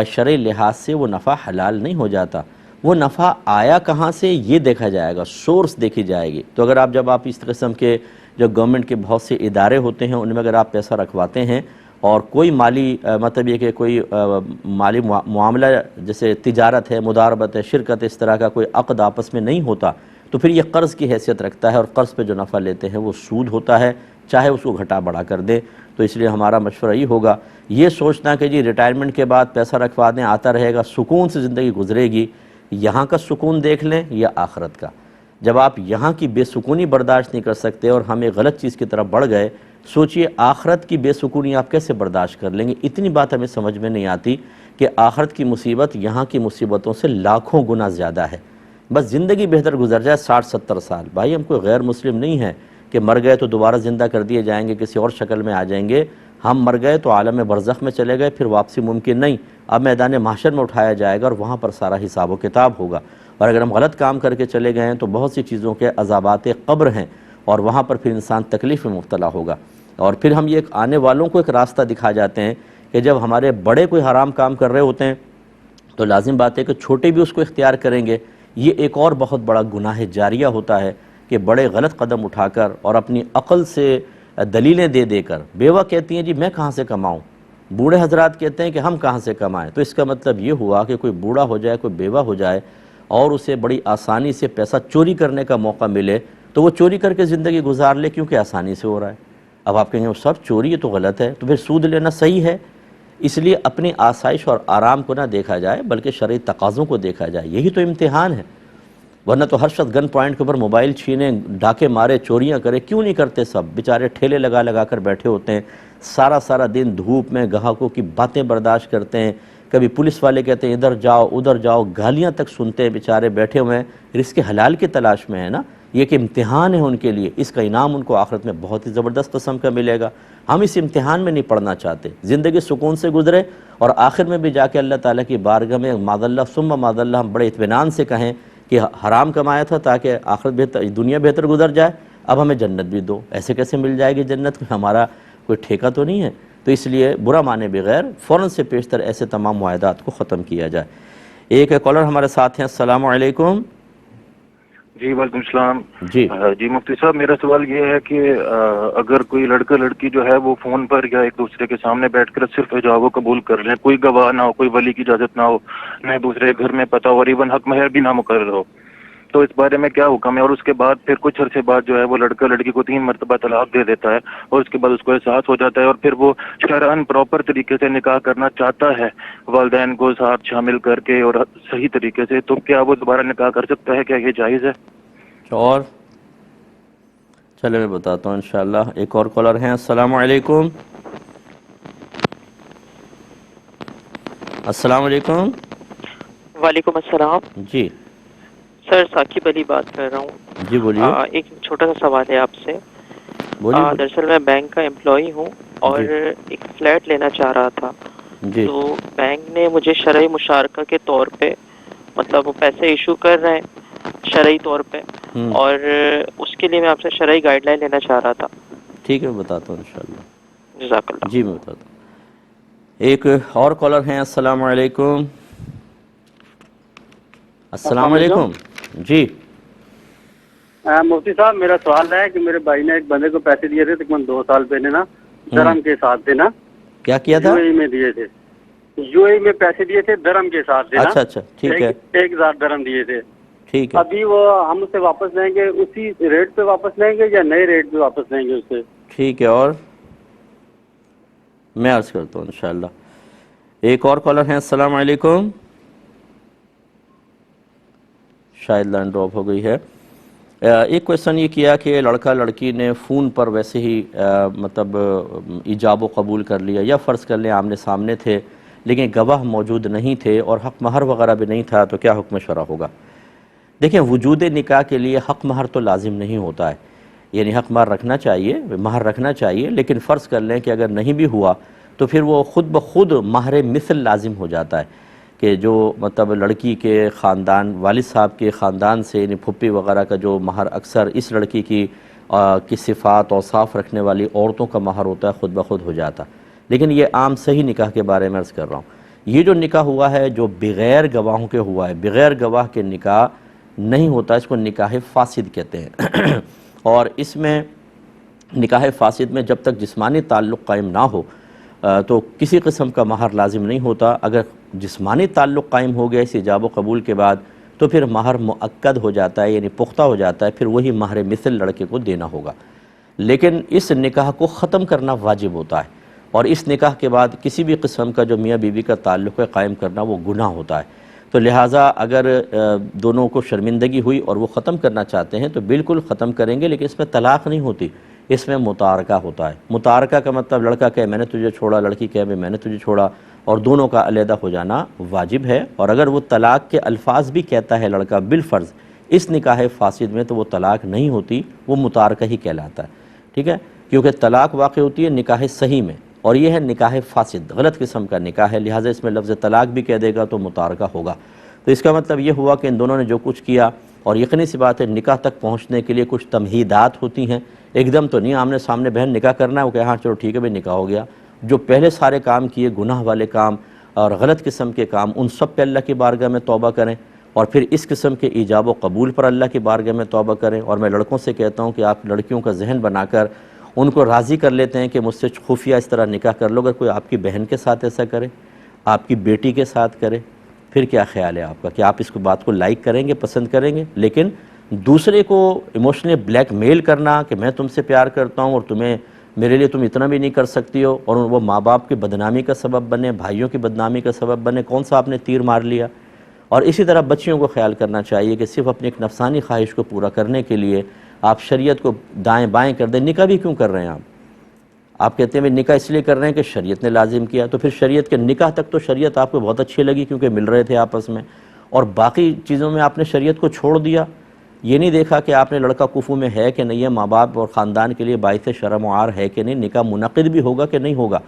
شرعی لحاظ سے وہ نفع حلال نہیں ہو جاتا. وہ نفع آیا کہاں سے یہ دیکھا جائے گا، سورس دیکھی جائے گی. تو اگر جب آپ اس قسم کے جو گورنمنٹ کے بہت سے ادارے ہوتے ہیں ان میں اگر آپ پیسہ رکھواتے ہیں اور کوئی مالی مطلب یہ کہ کوئی مالی معاملہ جیسے تجارت ہے، مداربت ہے، شرکت، اس طرح کا کوئی عقد آپس میں نہیں ہوتا تو پھر یہ قرض کی حیثیت رکھتا ہے، اور قرض پہ جو نفع لیتے ہیں وہ سود ہوتا ہے، چاہے اس کو گھٹا بڑھا کر دیں. تو اس لیے ہمارا مشورہ یہ ہوگا، یہ سوچنا کہ جی ریٹائرمنٹ کے بعد پیسہ رکھوا دیں، آتا رہے گا، سکون سے زندگی گزرے گی، یہاں کا سکون دیکھ لیں یا آخرت کا. جب آپ یہاں کی بے سکونی برداشت نہیں کر سکتے اور ہم ایک غلط چیز کی طرف بڑھ گئے، سوچئے آخرت کی بے سکونی آپ کیسے برداشت کر لیں گے. اتنی بات ہمیں سمجھ میں نہیں آتی کہ آخرت کی مصیبت یہاں کی مصیبتوں سے لاکھوں گنا زیادہ ہے. بس زندگی بہتر گزر جائے 60-70 سال. بھائی ہم کوئی غیر مسلم نہیں ہیں کہ مر گئے تو دوبارہ زندہ کر دیے جائیں گے، کسی اور شکل میں آ جائیں گے. ہم مر گئے تو عالم برزخ میں چلے گئے، پھر واپسی ممکن نہیں. اب میدان محشر میں اٹھایا جائے گا اور وہاں پر سارا حساب و کتاب ہوگا. اور اگر ہم غلط کام کر کے چلے گئے ہیں تو بہت سی چیزوں کے عذابات قبر ہیں، اور وہاں پر پھر انسان تکلیف میں مبتلا ہوگا. اور پھر ہم یہ آنے والوں کو ایک راستہ دکھا جاتے ہیں کہ جب ہمارے بڑے کوئی حرام کام کر رہے ہوتے ہیں تو لازم بات ہے کہ چھوٹے بھی اس کو اختیار کریں گے. یہ ایک اور بہت بڑا گناہ جاریہ ہوتا ہے کہ بڑے غلط قدم اٹھا کر اور اپنی عقل سے دلیلیں دے کر، بیوہ کہتی ہیں جی میں کہاں سے کماؤں، بوڑھے حضرات کہتے ہیں کہ ہم کہاں سے کمائیں. تو اس کا مطلب یہ ہوا کہ کوئی بوڑھا ہو جائے، کوئی بیوہ ہو جائے اور اسے بڑی آسانی سے پیسہ چوری کرنے کا موقع ملے تو وہ چوری کر کے زندگی گزار لے، کیونکہ آسانی سے ہو رہا ہے. اب آپ کہیں گے وہ سب چوری ہے تو غلط ہے، تو پھر سود لینا صحیح ہے. اس لیے اپنی آسائش اور آرام کو نہ دیکھا جائے بلکہ شرعی تقاضوں کو دیکھا جائے. یہی تو امتحان ہے. ورنہ تو ہر شخص گن پوائنٹ کے اوپر موبائل چھینے، ڈاکے مارے، چوریاں کرے. کیوں نہیں کرتے؟ سب بیچارے ٹھیلے لگا کر بیٹھے ہوتے ہیں، سارا دن دھوپ میں گاہکوں کی باتیں برداشت کرتے ہیں. کبھی پولیس والے کہتے ہیں ادھر جاؤ، گالیاں تک سنتے ہیں، بیچارے بیٹھے ہوئے ہیں، رزق حلال کی تلاش میں ہے نا. یہ کہ امتحان ہے ان کے لیے، اس کا انعام ان کو آخرت میں بہت ہی زبردست قسم کا ملے گا. ہم اس امتحان میں نہیں پڑنا چاہتے. زندگی سکون سے گزرے اور آخر میں بھی جا کے اللہ تعالیٰ کی بارگاہ میں معاذ اللہ ثم معاذ اللہ ہم بڑے اطمینان سے کہیں کہ حرام کمایا تھا تاکہ آخرت بہتر، دنیا بہتر گزر جائے، اب ہمیں جنت بھی دو. ایسے کیسے مل جائے گی جنت؟ ہمارا کوئی ٹھیکہ تو نہیں ہے. تو اس لیے برا مانے بغیر فوراً سے پیشتر ایسے تمام معاہدات کو ختم کیا جائے. ایک کالر ہمارے ساتھ ہیں. السلام علیکم. جی وعلیکم السلام. جی جی مفتی صاحب، میرا سوال یہ ہے کہ اگر کوئی لڑکا لڑکی جو ہے وہ فون پر یا ایک دوسرے کے سامنے بیٹھ کر صرف حجاب و قبول کر لیں، کوئی گواہ نہ ہو، کوئی ولی کی اجازت نہ ہو، نہ دوسرے گھر میں پتہ ہو، اور ایون حق مہر بھی نہ مقرر ہو، تو اس بارے میں کیا حکم ہے؟ اور اس کے بعد پھر کچھ عرصے بعد جو ہے وہ لڑکا لڑکی کو 3 مرتبہ طلاق دے دیتا ہے اور اس کے بعد اس کو احساس ہو جاتا ہے اور پھر وہ شرعاً پراپر طریقے سے نکاح کرنا چاہتا ہے، والدین کو ساتھ شامل کر کے اور صحیح طریقے سے، تو کیا وہ دوبارہ نکاح کر سکتا ہے؟ کیا یہ جائز ہے؟ اور چلے میں بتاتا ہوں انشاءاللہ. ایک اور کالر ہیں. السلام علیکم. السلام علیکم. وعلیکم السلام. جی سر ثاقب علی بات کر رہا ہوں. جی بولیے. ایک چھوٹا سا سوال ہے آپ سے. بولیے. دراصل میں بینک کا امپلائی ہوں اور ایک فلیٹ لینا چاہ رہا تھا. تو بینک نے مجھے شرعی مشارکہ کے طور پہ مطلب وہ پیسے ایشو کر رہے ہیں شرعی طور پہ، اور اس کے لیے میں آپ سے شرعی گائیڈ لائن لینا چاہ رہا تھا. ٹھیک ہے میں بتاتا ہوں انشاءاللہ. جزاک اللہ. جی میں بتاتا ہوں. ایک اور کالر ہیں. السلام علیکم. السلام علیکم. جی مفتی صاحب میرا سوال ہے کہ میرے بھائی نے ایک بندے کو پیسے دیے تھے تقریباً 2 سال پہلے نا، درہم کے ساتھ تھے نا. کیا کیا تھا؟ UAE میں دیے تھے، UAE میں پیسے دیے تھے درہم کے ساتھ تھے نا. اچھا ٹھیک ہے. 1000 درہم دیے تھے. ٹھیک ہے. ابھی وہ ہم اسے واپس لیں گے اسی ریٹ پہ واپس لیں گے یا نئے ریٹ پہ واپس لیں گے اسے؟ ٹھیک ہے. اور میں عرض کرتا ہوں انشاءاللہ. ایک اور کالر ہیں. السلام علیکم. شاید لائن ڈراپ ہو گئی ہے. ایک کویسچن یہ کیا کہ لڑکا لڑکی نے فون پر ویسے ہی مطلب ایجاب و قبول کر لیا، یا فرض کر لیں آمنے سامنے تھے لیکن گواہ موجود نہیں تھے اور حق مہر وغیرہ بھی نہیں تھا، تو کیا حکم شرع ہوگا؟ دیکھیں وجود نکاح کے لیے حق مہر تو لازم نہیں ہوتا ہے، یعنی حق مہر رکھنا چاہیے، لیکن فرض کر لیں کہ اگر نہیں بھی ہوا تو پھر وہ خود بخود مہر مثل لازم ہو جاتا ہے. کہ جو مطلب لڑکی کے خاندان، والد صاحب کے خاندان سے یعنی پھپھی وغیرہ کا جو مہر اکثر اس لڑکی کی صفات اوصاف رکھنے والی عورتوں کا مہر ہوتا ہے خود بخود ہو جاتا. لیکن یہ عام صحیح نکاح کے بارے میں عرض کر رہا ہوں. یہ جو نکاح ہوا ہے جو بغیر گواہوں کے ہوا ہے، بغیر گواہ کے نکاح نہیں ہوتا، اس کو نکاح فاسد کہتے ہیں. اور اس میں نکاح فاسد میں جب تک جسمانی تعلق قائم نہ ہو تو کسی قسم کا مہر لازم نہیں ہوتا. اگر جسمانی تعلق قائم ہو گیا اس ایجاب و قبول کے بعد تو پھر مہر مؤکد ہو جاتا ہے، یعنی پختہ ہو جاتا ہے، پھر وہی مہر مثل لڑکے کو دینا ہوگا. لیکن اس نکاح کو ختم کرنا واجب ہوتا ہے، اور اس نکاح کے بعد کسی بھی قسم کا جو میاں بیوی کا تعلق ہے قائم کرنا وہ گناہ ہوتا ہے. تو لہٰذا اگر دونوں کو شرمندگی ہوئی اور وہ ختم کرنا چاہتے ہیں تو بالکل ختم کریں گے، لیکن اس میں طلاق نہیں ہوتی، اس میں متارکہ ہوتا ہے. متارکہ کا مطلب لڑکا کہے میں نے تجھے چھوڑا، لڑکی کہے میں نے تجھے چھوڑا، اور دونوں کا علیحدہ ہو جانا واجب ہے. اور اگر وہ طلاق کے الفاظ بھی کہتا ہے لڑکا بالفرض اس نکاح فاسد میں تو وہ طلاق نہیں ہوتی، وہ متارکہ ہی کہلاتا ہے. ٹھیک ہے، کیونکہ طلاق واقع ہوتی ہے نکاح صحیح میں، اور یہ ہے نکاح فاسد، غلط قسم کا نکاح ہے، لہٰذا اس میں لفظ طلاق بھی کہہ دے گا تو متارکہ ہوگا. تو اس کا مطلب یہ ہوا کہ ان دونوں نے جو کچھ کیا، اور یقینی سی بات ہے نکاح تک پہنچنے کے لیے کچھ تمہیدات ہوتی ہیں. ایک دم تو نہیں آمنے سامنے بہن نکاح کرنا ہے، وہ کہ ہاں چلو ٹھیک ہے بھائی نکاح ہو گیا. جو پہلے سارے کام کیے گناہ والے کام اور غلط قسم کے کام، ان سب پہ اللہ کی بارگاہ میں توبہ کریں، اور پھر اس قسم کے ایجاب و قبول پر اللہ کی بارگاہ میں توبہ کریں. اور میں لڑکوں سے کہتا ہوں کہ آپ لڑکیوں کا ذہن بنا کر ان کو راضی کر لیتے ہیں کہ مجھ سے خفیہ اس طرح نکاح کر لو. اگر کوئی آپ کی بہن کے ساتھ ایسا کرے، آپ کی بیٹی کے ساتھ کرے، پھر کیا خیال ہے آپ کا کہ آپ اس کو بات کو لائک کریں گے، پسند کریں گے؟ لیکن دوسرے کو ایموشنلی بلیک میل کرنا کہ میں تم سے پیار کرتا ہوں اور تمہیں میرے لیے تم اتنا بھی نہیں کر سکتی ہو، اور وہ ماں باپ کی بدنامی کا سبب بنے، بھائیوں کی بدنامی کا سبب بنے، کون سا آپ نے تیر مار لیا؟ اور اسی طرح بچیوں کو خیال کرنا چاہیے کہ صرف اپنی ایک نفسانی خواہش کو پورا کرنے کے لیے آپ شریعت کو دائیں بائیں کر دیں. نکاح بھی کیوں کر رہے ہیں آپ کہتے ہیں نکاح اس لیے کر رہے ہیں کہ شریعت نے لازم کیا، تو پھر شریعت کے نکاح تک تو شریعت آپ کو بہت اچھی لگی کیونکہ مل رہے تھے آپس میں، اور باقی چیزوں میں آپ نے شریعت کو چھوڑ دیا. یہ نہیں دیکھا کہ آپ نے لڑکا کفو میں ہے کہ نہیں ہے، ماں باپ اور خاندان کے لیے باعث شرم و عار ہے کہ نہیں، نکاح منعقد بھی ہوگا کہ نہیں ہوگا.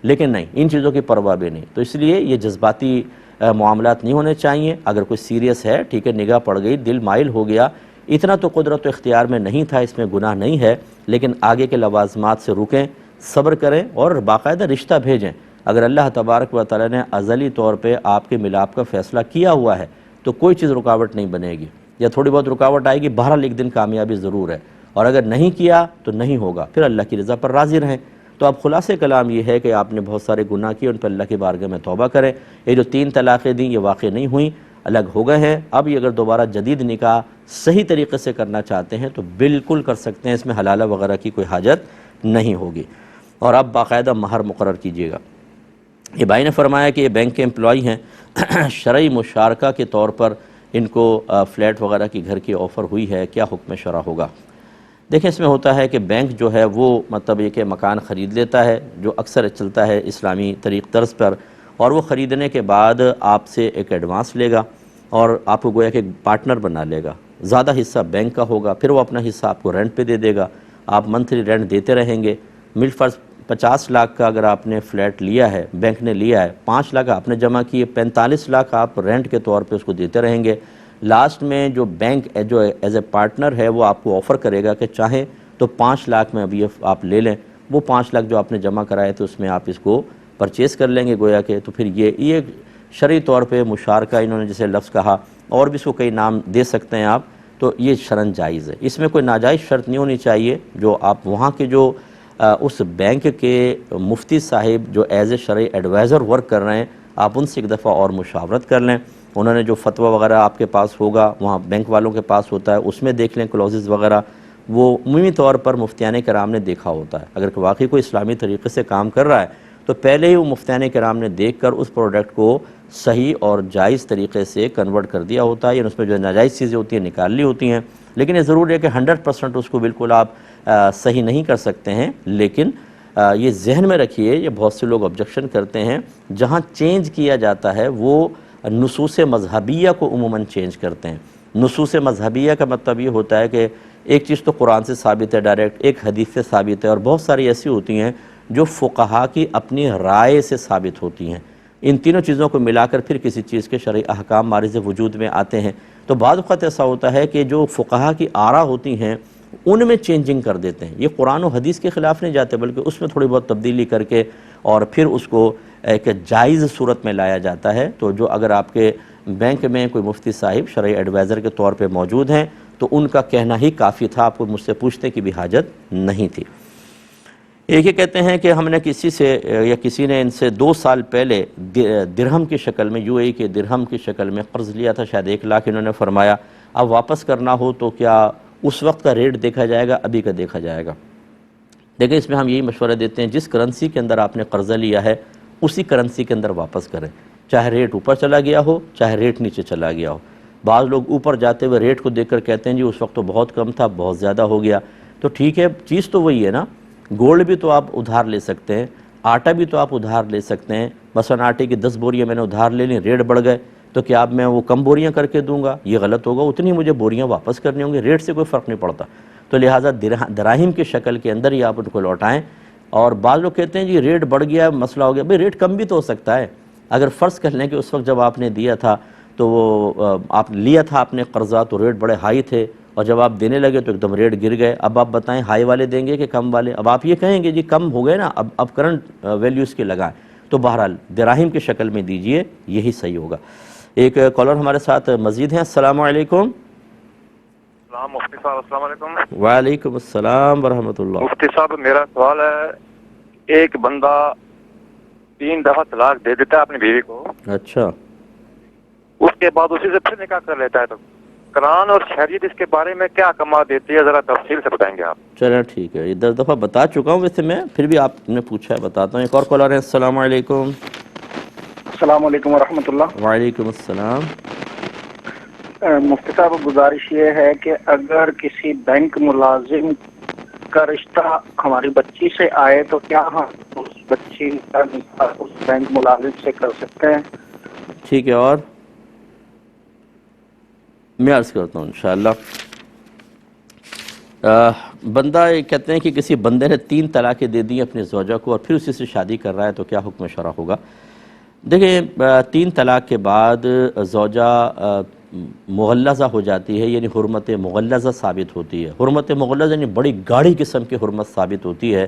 لیکن نہیں، ان چیزوں کی پرواہ بھی نہیں. تو اس لیے یہ جذباتی معاملات نہیں ہونے چاہیے. اگر کوئی سیریس ہے ٹھیک ہے، نگاہ پڑ گئی، دل مائل ہو گیا، اتنا تو قدرت و اختیار میں نہیں تھا، اس میں گناہ نہیں ہے، لیکن آگے کے لوازمات سے رکیں، صبر کریں اور باقاعدہ رشتہ بھیجیں. اگر اللہ تبارک و تعالی نے ازلی طور پہ آپ کے ملاپ کا فیصلہ کیا ہوا ہے تو کوئی چیز رکاوٹ نہیں بنے گی، یا تھوڑی بہت رکاوٹ آئے گی، بہرحال ایک دن کامیابی ضرور ہے. اور اگر نہیں کیا تو نہیں ہوگا، پھر اللہ کی رضا پر راضی رہیں. تو اب خلاصے کلام یہ ہے کہ آپ نے بہت سارے گناہ کیے، ان پر اللہ کی بارگاہ میں توبہ کریں. یہ جو 3 طلاقیں دیں یہ واقع نہیں ہوئیں، الگ ہو گئے ہیں. اب یہ اگر دوبارہ جدید نکاح صحیح طریقے سے کرنا چاہتے ہیں تو بالکل کر سکتے ہیں، اس میں حلالہ وغیرہ کی کوئی حاجت نہیں ہوگی. اور اب باقاعدہ مہر مقرر کیجیے گا. یہ بھائی نے فرمایا کہ یہ بینک کے امپلائی ہیں، شرعی مشارکہ کے طور پر ان کو فلیٹ وغیرہ کی گھر کی آفر ہوئی ہے، کیا حکم شرع ہوگا؟ دیکھیں اس میں ہوتا ہے کہ بینک جو ہے وہ مطلب یہ کہ مکان خرید لیتا ہے جو اکثر چلتا ہے اسلامی طریق طرز پر، اور وہ خریدنے کے بعد آپ سے ایک ایڈوانس لے گا اور آپ کو گویا کہ ایک پارٹنر بنا لے گا. زیادہ حصہ بینک کا ہوگا، پھر وہ اپنا حصہ آپ کو رینٹ پہ دے دے گا، آپ منتھلی رینٹ دیتے رہیں گے. مل فرض 50 لاکھ کا اگر آپ نے فلیٹ لیا ہے، بینک نے لیا ہے، 5 لاکھ آپ نے جمع کیے، 45 لاکھ آپ رینٹ کے طور پہ اس کو دیتے رہیں گے. لاسٹ میں جو بینک جو ایز اے پارٹنر ہے وہ آپ کو آفر کرے گا کہ چاہیں تو 5 لاکھ میں ابھی آپ لے لیں، وہ 5 لاکھ جو آپ نے جمع کرائے تھے اس میں آپ اس کو پرچیز کر لیں گے گویا کہ. تو پھر یہ شرعی طور پہ مشارکہ، انہوں نے جیسے لفظ کہا، اور بھی اس کو کئی نام دے سکتے ہیں آپ، تو یہ شرعاً جائز ہے. اس میں کوئی ناجائز شرط نہیں ہونی چاہیے. جو آپ وہاں کے جو اس بینک کے مفتی صاحب جو ایز اے شرعی ایڈوائزر ورک کر رہے ہیں، آپ ان سے ایک دفعہ اور مشاورت کر لیں. انہوں نے جو فتویٰ وغیرہ آپ کے پاس ہوگا، وہاں بینک والوں کے پاس ہوتا ہے، اس میں دیکھ لیں کلوزز وغیرہ، وہ عمومی طور پر مفتیان کرام نے دیکھا ہوتا ہے. اگر واقعی کوئی اسلامی طریقے سے کام کر رہا ہے تو پہلے ہی وہ مفتیان کرام نے دیکھ کر اس پروڈکٹ کو صحیح اور جائز طریقے سے کنورٹ کر دیا ہوتا ہے، یعنی اس میں جو ناجائز چیزیں ہوتی ہیں نکال لی ہوتی ہیں. لیکن یہ ضرور ہے کہ 100% اس کو بالکل آپ صحیح نہیں کر سکتے ہیں. لیکن یہ ذہن میں رکھیے، یہ بہت سے لوگ آبجیکشن کرتے ہیں، جہاں چینج کیا جاتا ہے وہ نصوص مذہبیہ کو عموماً چینج کرتے ہیں. نصوص مذہبیہ کا مطلب یہ ہوتا ہے کہ ایک چیز تو قرآن سے ثابت ہے ڈائریکٹ، ایک حدیث سے ثابت ہے، اور بہت ساری ایسی ہوتی ہیں جو فقہا کی اپنی رائے سے ثابت ہوتی ہیں. ان تینوں چیزوں کو ملا کر پھر کسی چیز کے شرعی احکام مارز وجود میں آتے ہیں۔ تو بعض وقت ایسا ہوتا ہے کہ جو فقہا کی آراء ہوتی ہیں ان میں چینجنگ کر دیتے ہیں، یہ قرآن و حدیث کے خلاف نہیں جاتے بلکہ اس میں تھوڑی بہت تبدیلی کر کے اور پھر اس کو ایک جائز صورت میں لایا جاتا ہے۔ تو جو اگر آپ کے بینک میں کوئی مفتی صاحب شرعی ایڈوائزر کے طور پہ موجود ہیں تو ان کا کہنا ہی کافی تھا، آپ کو مجھ سے پوچھنے کی بھی حاجت نہیں تھی۔ ایک یہ کہتے ہیں کہ ہم نے کسی سے یا کسی نے ان سے 2 سال پہلے درہم کی شکل میں UAE کے درہم کی شکل میں قرض لیا تھا، شاید 1 لاکھ، انہوں نے فرمایا اب واپس کرنا ہو تو کیا اس وقت کا ریٹ دیکھا جائے گا ابھی کا دیکھا جائے گا؟ دیکھیں اس میں ہم یہی مشورہ دیتے ہیں جس کرنسی کے اندر آپ نے قرضہ لیا ہے اسی کرنسی کے اندر واپس کریں، چاہے ریٹ اوپر چلا گیا ہو چاہے ریٹ نیچے چلا گیا ہو۔ بعض لوگ اوپر جاتے ہوئے ریٹ کو دیکھ کر کہتے ہیں جی اس وقت تو بہت کم تھا بہت زیادہ ہو گیا، تو ٹھیک ہے چیز تو وہی ہے نا، گولڈ بھی تو آپ ادھار لے سکتے ہیں، آٹا بھی تو آپ ادھار لے سکتے ہیں، مثلا آٹے کی 10 بوریاں میں نے ادھار لے لیں، ریٹ بڑھ گئے تو کیا اب میں وہ کم بوریاں کر کے دوں گا؟ یہ غلط ہوگا، اتنی مجھے بوریاں واپس کرنی ہوں گی، ریٹ سے کوئی فرق نہیں پڑتا۔ تو لہٰذا دراہیم کی شکل کے اندر ہی آپ ان کو لوٹائیں۔ اور بعض لوگ کہتے ہیں جی ریٹ بڑھ گیا مسئلہ ہو گیا، بھئی ریٹ کم بھی تو ہو سکتا ہے۔ اگر فرض کر لیں کہ اس وقت جب آپ نے دیا تھا تو وہ آپ لیا تھا آپ نے قرضہ تو ریٹ بڑے ہائی تھے اور جب آپ دینے لگے تو ایک دم ریٹ گر گئے، اب آپ بتائیں ہائی والے دیں گے کہ کم والے؟ اب آپ یہ کہیں گے جی کم ہو گئے نا، اب کرنٹ ویلیوز کے لگائیں، تو بہرحال دراہیم کی شکل میں دیجئے، یہی صحیح ہوگا۔ ایک کالر ہمارے ساتھ مزید ہیں، السلام علیکم۔ السلام مفتی صاحب، السلام علیکم۔ وعلیکم السلام ورحمۃ اللہ۔ مفتی صاحب میرا سوال ہے، ایک بندہ 3 دفعہ طلاق دے دیتا ہے اپنی بیوی کو، اچھا، اس کے بعد اسی سے پھر نکاح کر لیتا ہے، تو قرآن اور شریعت اس کے بارے میں کیا احکامات دیتی ہے، ذرا تفصیل سے بتائیں گے آپ؟ چلیں ٹھیک ہے، یہ 10 دفعہ بتا چکا ہوں ویسے میں، پھر بھی آپ نے پوچھا ہے بتاتا ہوں۔ ایک اور کالر ہے، السلام علیکم۔ السلام علیکم ورحمۃ اللہ۔ وعلیکم السلام۔ مفتی صاحب گزارش یہ ہے کہ اگر کسی بینک ملازم کا رشتہ ہماری بچی سے آئے تو کیا ہم اس بچی کا نکاح اس بینک ملازم سے کر سکتے ہیں؟ ٹھیک ہے، اور میں عرض کرتا ہوں انشاءاللہ۔ بندہ یہ کہتے ہیں کہ کسی بندے نے 3 طلاقیں دے دی اپنی زوجہ کو اور پھر اسی سے شادی کر رہا ہے تو کیا حکم شرع ہوگا؟ دیکھیں 3 طلاق کے بعد زوجہ مغلظہ ہو جاتی ہے، یعنی حرمت مغلظہ ثابت ہوتی ہے۔ حرمت مغلظہ یعنی بڑی گاڑھی قسم کی حرمت ثابت ہوتی ہے۔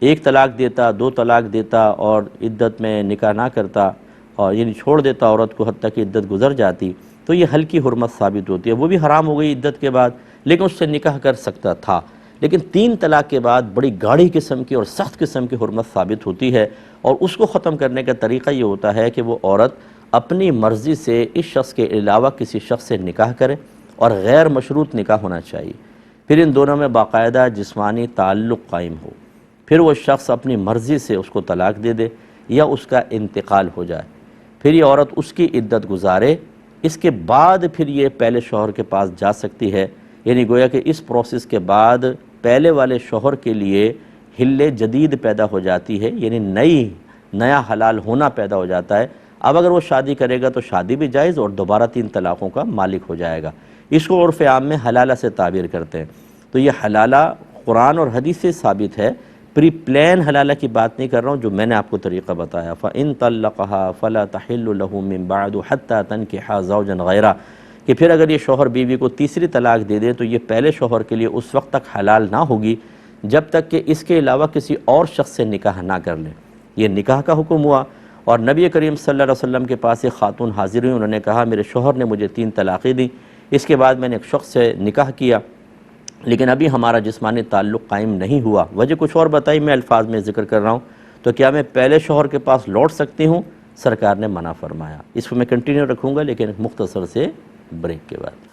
1 طلاق دیتا، 2 طلاق دیتا اور عدت میں نکاح نہ کرتا اور یعنی چھوڑ دیتا عورت کو حتیٰ کہ عدت گزر جاتی تو یہ ہلکی حرمت ثابت ہوتی ہے، وہ بھی حرام ہو گئی عدت کے بعد، لیکن اس سے نکاح کر سکتا تھا۔ لیکن 3 طلاق کے بعد بڑی گاڑھی قسم کی اور سخت قسم کی حرمت ثابت ہوتی ہے، اور اس کو ختم کرنے کا طریقہ یہ ہوتا ہے کہ وہ عورت اپنی مرضی سے اس شخص کے علاوہ کسی شخص سے نکاح کرے، اور غیر مشروط نکاح ہونا چاہیے، پھر ان دونوں میں باقاعدہ جسمانی تعلق قائم ہو، پھر وہ شخص اپنی مرضی سے اس کو طلاق دے دے یا اس کا انتقال ہو جائے، پھر یہ عورت اس کی عدت گزارے، اس کے بعد پھر یہ پہلے شوہر کے پاس جا سکتی ہے، یعنی گویا کہ اس پروسیس کے بعد پہلے والے شوہر کے لیے حل جدید پیدا ہو جاتی ہے، یعنی نیا حلال ہونا پیدا ہو جاتا ہے۔ اب اگر وہ شادی کرے گا تو شادی بھی جائز اور دوبارہ 3 طلاقوں کا مالک ہو جائے گا۔ اس کو عرف عام میں حلالہ سے تعبیر کرتے ہیں۔ تو یہ حلالہ قرآن اور حدیث سے ثابت ہے، پری پلان حلالہ کی بات نہیں کر رہا ہوں جو میں نے آپ کو طریقہ بتایا، فَإِن طَلَّقَهَا فَلَا تَحِلُّ لَهُ مِن بَعْدُ حَتَّى تَنكِحَ زَوْجًا غَيْرَهُ، کہ پھر اگر یہ شوہر بیوی کو تیسری طلاق دے دے تو یہ پہلے شوہر کے لیے اس وقت تک حلال نہ ہوگی جب تک کہ اس کے علاوہ کسی اور شخص سے نکاح نہ کر لے۔ یہ نکاح کا حکم ہوا، اور نبی کریم صلی اللہ علیہ وسلم کے پاس ایک خاتون حاضر ہوئی، انہوں نے کہا میرے شوہر نے مجھے 3 طلاقیں دی، اس کے بعد میں نے ایک شخص سے نکاح کیا لیکن ابھی ہمارا جسمانی تعلق قائم نہیں ہوا، وجہ کچھ اور بتائی، میں الفاظ میں ذکر کر رہا ہوں، تو کیا میں پہلے شوہر کے پاس لوٹ سکتی ہوں؟ سرکار نے منع فرمایا۔ اس کو میں کنٹینیو رکھوں گا لیکن مختصر سے بریک کے بعد۔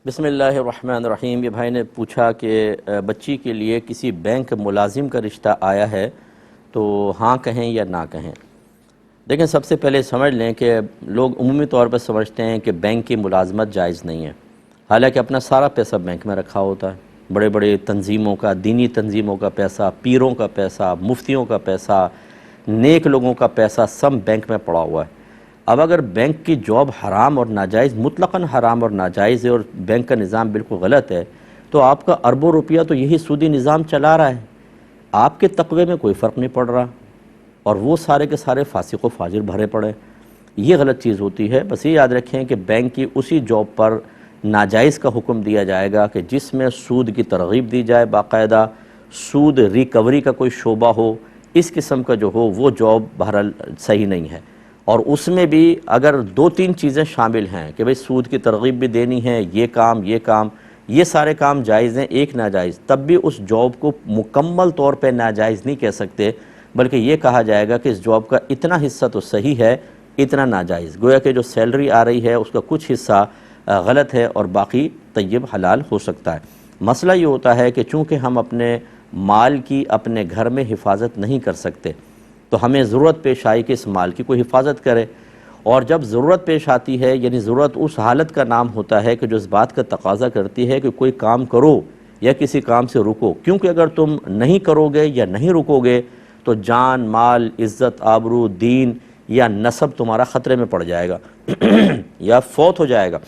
بسم اللہ الرحمن الرحیم۔ یہ بھائی نے پوچھا کہ بچی کے لیے کسی بینک ملازم کا رشتہ آیا ہے تو ہاں کہیں یا نہ کہیں؟ دیکھیں سب سے پہلے سمجھ لیں کہ لوگ عمومی طور پر سمجھتے ہیں کہ بینک کی ملازمت جائز نہیں ہے، حالانکہ اپنا سارا پیسہ بینک میں رکھا ہوتا ہے، بڑے بڑے تنظیموں کا، دینی تنظیموں کا پیسہ، پیروں کا پیسہ، مفتیوں کا پیسہ، نیک لوگوں کا پیسہ سب بینک میں پڑا ہوا ہے۔ اب اگر بینک کی جاب حرام اور ناجائز، مطلقاً حرام اور ناجائز ہے اور بینک کا نظام بالکل غلط ہے، تو آپ کا اربوں روپیہ تو یہی سودی نظام چلا رہا ہے، آپ کے تقوی میں کوئی فرق نہیں پڑ رہا، اور وہ سارے کے سارے فاسق و فاجر بھرے پڑے۔ یہ غلط چیز ہوتی ہے. بس یہ یاد رکھیں کہ بینک کی اسی جاب پر ناجائز کا حکم دیا جائے گا کہ جس میں سود کی ترغیب دی جائے، باقاعدہ سود ریکوری کا کوئی شعبہ ہو، اس قسم کا جو ہو وہ جاب بہرحال صحیح نہیں ہے. اور اس میں بھی اگر 2-3 چیزیں شامل ہیں کہ بھئی سود کی ترغیب بھی دینی ہے، یہ سارے کام جائز ہیں، ایک ناجائز، تب بھی اس جاب کو مکمل طور پہ ناجائز نہیں کہہ سکتے، بلکہ یہ کہا جائے گا کہ اس جاب کا اتنا حصہ تو صحیح ہے، اتنا ناجائز. گویا کہ جو سیلری آ رہی ہے اس کا کچھ حصہ غلط ہے اور باقی طیب حلال ہو سکتا ہے. مسئلہ یہ ہوتا ہے کہ چونکہ ہم اپنے مال کی اپنے گھر میں حفاظت نہیں کر سکتے، تو ہمیں ضرورت پیش آئی کہ اس مال کی کوئی حفاظت کرے. اور جب ضرورت پیش آتی ہے، یعنی ضرورت اس حالت کا نام ہوتا ہے کہ جو اس بات کا تقاضا کرتی ہے کہ کوئی کام کرو یا کسی کام سے رکو، کیونکہ اگر تم نہیں کرو گے یا نہیں رکو گے تو جان، مال، عزت، آبرو، دین یا نسب تمہارا خطرے میں پڑ جائے گا یا فوت ہو جائے گا.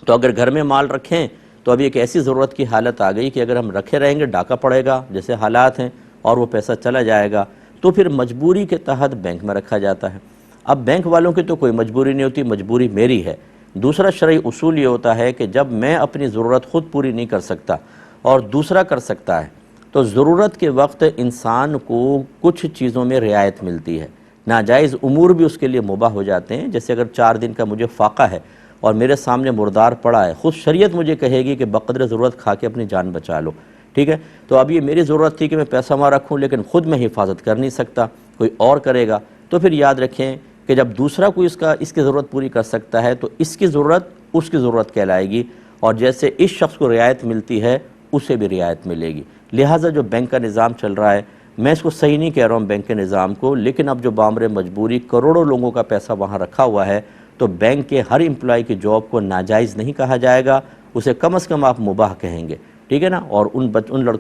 تو اگر گھر میں مال رکھیں تو ابھی ایک ایسی ضرورت کی حالت آ گئی کہ اگر ہم رکھے رہیں گے ڈاکہ پڑے گا جیسے حالات ہیں اور وہ پیسہ چلا جائے گا، تو پھر مجبوری کے تحت بینک میں رکھا جاتا ہے. اب بینک والوں کی تو کوئی مجبوری نہیں ہوتی، مجبوری میری ہے. دوسرا شرعی اصول یہ ہوتا ہے کہ جب میں اپنی ضرورت خود پوری نہیں کر سکتا اور دوسرا کر سکتا ہے، تو ضرورت کے وقت انسان کو کچھ چیزوں میں رعایت ملتی ہے. ناجائز امور بھی اس کے لیے مباح ہو جاتے ہیں. جیسے اگر 4 دن کا مجھے فاقہ ہے اور میرے سامنے مردار پڑا ہے، خود شریعت مجھے کہے گی کہ بقدر ضرورت کھا کے اپنی جان بچا لو، ٹھیک ہے؟ تو اب یہ میری ضرورت تھی کہ میں پیسہ وہاں رکھوں، لیکن خود میں حفاظت کر نہیں سکتا، کوئی اور کرے گا. تو پھر یاد رکھیں کہ جب دوسرا کوئی اس کی ضرورت پوری کر سکتا ہے تو اس کی ضرورت اس کی ضرورت کہلائے گی، اور جیسے اس شخص کو رعایت ملتی ہے اسے بھی رعایت ملے گی. لہٰذا جو بینک کا نظام چل رہا ہے، میں اس کو صحیح نہیں کہہ رہا ہوں بینک کے نظام کو، لیکن اب جو بامر مجبوری کروڑوں لوگوں کا پیسہ وہاں رکھا ہوا ہے، تو بینک کے ہر امپلائی کی جاب کو ناجائز نہیں کہا جائے گا، اسے کم از کم آپ مباح کہیں گے، ٹھیک ہے نا؟ اور ان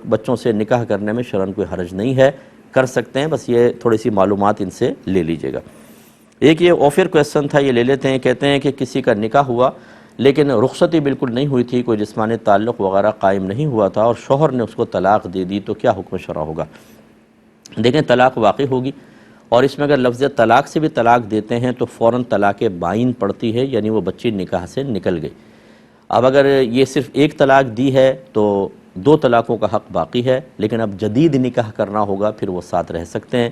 بچوں سے نکاح کرنے میں شرعاً کوئی حرج نہیں ہے، کر سکتے ہیں. بس یہ تھوڑی سی معلومات ان سے لے لیجئے گا. ایک یہ آفر کویسچن تھا، یہ لے لیتے ہیں. کہتے ہیں کہ کسی کا نکاح ہوا لیکن رخصتی بالکل نہیں ہوئی تھی، کوئی جسمانی تعلق وغیرہ قائم نہیں ہوا تھا اور شوہر نے اس کو طلاق دے دی، تو کیا حکم شرع ہوگا؟ دیکھیں، طلاق واقع ہوگی، اور اس میں اگر لفظ طلاق سے بھی طلاق دیتے ہیں تو فوراً طلاق بائن پڑتی ہے، یعنی وہ بچی نکاح سے نکل گئی. اب اگر یہ صرف ایک طلاق دی ہے تو 2 طلاقوں کا حق باقی ہے، لیکن اب جدید نکاح کرنا ہوگا، پھر وہ ساتھ رہ سکتے ہیں.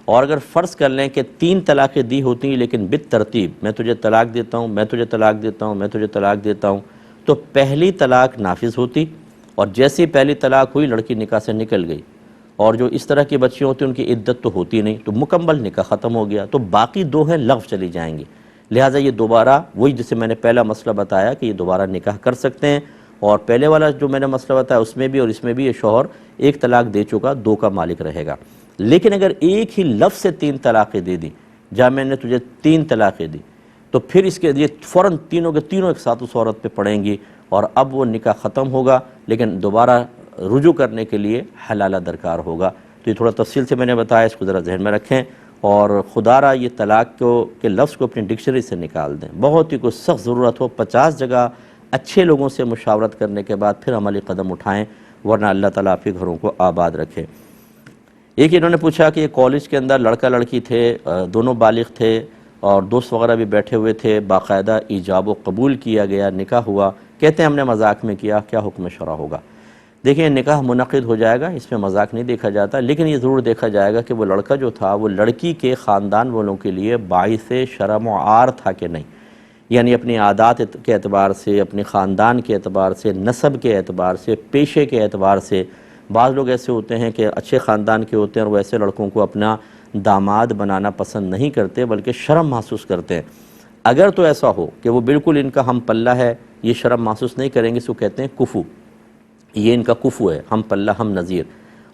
اور اگر فرض کر لیں کہ 3 طلاقیں دی ہوتی ہیں لیکن بالترتیب، میں تجھے طلاق دیتا ہوں، میں تجھے طلاق دیتا ہوں، میں تجھے طلاق دیتا ہوں، تو پہلی طلاق نافذ ہوتی، اور جیسی پہلی طلاق ہوئی لڑکی نکاح سے نکل گئی. اور جو اس طرح کی بچیاں ہوتی ہیں ان کی عدت تو ہوتی نہیں، تو مکمل نکاح ختم ہو گیا، تو باقی 2 ہیں لغو چلی جائیں گی. لہٰذا یہ دوبارہ وہی جسے میں نے پہلا مسئلہ بتایا کہ یہ دوبارہ نکاح کر سکتے ہیں. اور پہلے والا جو میں نے مسئلہ بتایا اس میں بھی اور اس میں بھی یہ شوہر 1 طلاق دے چکا، 2 کا مالک رہے گا. لیکن اگر ایک ہی لفظ سے 3 طلاقیں دے دی، جہاں میں نے تجھے 3 طلاقیں دی، تو پھر اس کے یہ فوراً تینوں کے تینوں ایک ساتھ اس عورت پہ پڑیں گی، اور اب وہ نکاح ختم ہوگا، لیکن دوبارہ رجوع کرنے کے لیے حلالہ درکار ہوگا. تو یہ تھوڑا تفصیل سے میں نے بتایا، اس کو ذرا ذہن میں رکھیں، اور خدا را یہ طلاق کے لفظ کو اپنی ڈکشنری سے نکال دیں. بہت ہی کوئی سخت ضرورت ہو، 50 جگہ اچھے لوگوں سے مشاورت کرنے کے بعد پھر عملی قدم اٹھائیں، ورنہ اللہ تعالیٰ آپ کے گھروں کو آباد رکھے. ایک انہوں نے پوچھا کہ کالج کے اندر لڑکا لڑکی تھے، دونوں بالغ تھے اور دوست وغیرہ بھی بیٹھے ہوئے تھے، باقاعدہ ایجاب و قبول کیا گیا، نکاح ہوا، کہتے ہیں ہم نے مذاق میں کیا، کیا حکم شرع ہوگا؟ دیکھیں، نکاح منعقد ہو جائے گا، اس میں مذاق نہیں دیکھا جاتا، لیکن یہ ضرور دیکھا جائے گا کہ وہ لڑکا جو تھا وہ لڑکی کے خاندان والوں کے لیے باعث شرم و عار تھا کہ نہیں. یعنی اپنی عادات کے اعتبار سے، اپنے خاندان کے اعتبار سے، نسب کے اعتبار سے، پیشے کے اعتبار سے. بعض لوگ ایسے ہوتے ہیں کہ اچھے خاندان کے ہوتے ہیں اور وہ ایسے لڑکوں کو اپنا داماد بنانا پسند نہیں کرتے بلکہ شرم محسوس کرتے ہیں. اگر تو ایسا ہو کہ وہ بالکل ان کا ہم پلہ ہے، یہ شرم محسوس نہیں کریں گے، اس کو کہتے ہیں کفو، یہ ان کا کفو ہے، ہم پلہ ہم نظیر.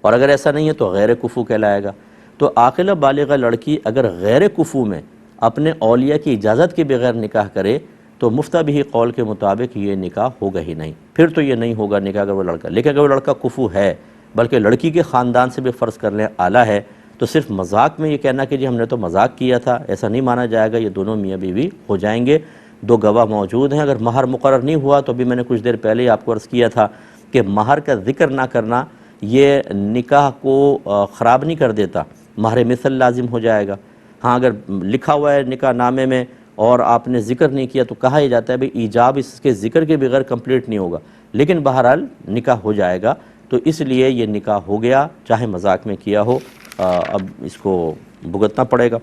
اور اگر ایسا نہیں ہے تو غیر کفو کہلائے گا. تو عاقلہ بالغہ لڑکی اگر غیر کفو میں اپنے اولیاء کی اجازت کے بغیر نکاح کرے تو مفتہ بھی قول کے مطابق یہ نکاح ہوگا ہی نہیں، پھر تو یہ نہیں ہوگا نکاح اگر وہ لڑکا. لیکن اگر وہ لڑکا کفو ہے بلکہ لڑکی کے خاندان سے بھی فرض کر لیں اعلیٰ ہے، تو صرف مذاق میں یہ کہنا کہ جی ہم نے تو مذاق کیا تھا، ایسا نہیں مانا جائے گا. یہ دونوں میاں بیوی ہو جائیں گے. 2 گواہ موجود ہیں. اگر مہر مقرر نہیں ہوا تو بھی میں نے کچھ دیر پہلے ہی آپ کو عرض کیا تھا کہ مہر کا ذکر نہ کرنا یہ نکاح کو خراب نہیں کر دیتا، مہر مثل لازم ہو جائے گا. ہاں اگر لکھا ہوا ہے نکاح نامے میں اور آپ نے ذکر نہیں کیا تو کہا ہی جاتا ہے بھئی ایجاب اس کے ذکر کے بغیر کمپلیٹ نہیں ہوگا، لیکن بہرحال نکاح ہو جائے گا، تو اس لیے یہ نکاح ہو گیا، چاہے مذاق میں کیا ہو، اب اس کو بھگتنا پڑے گا۔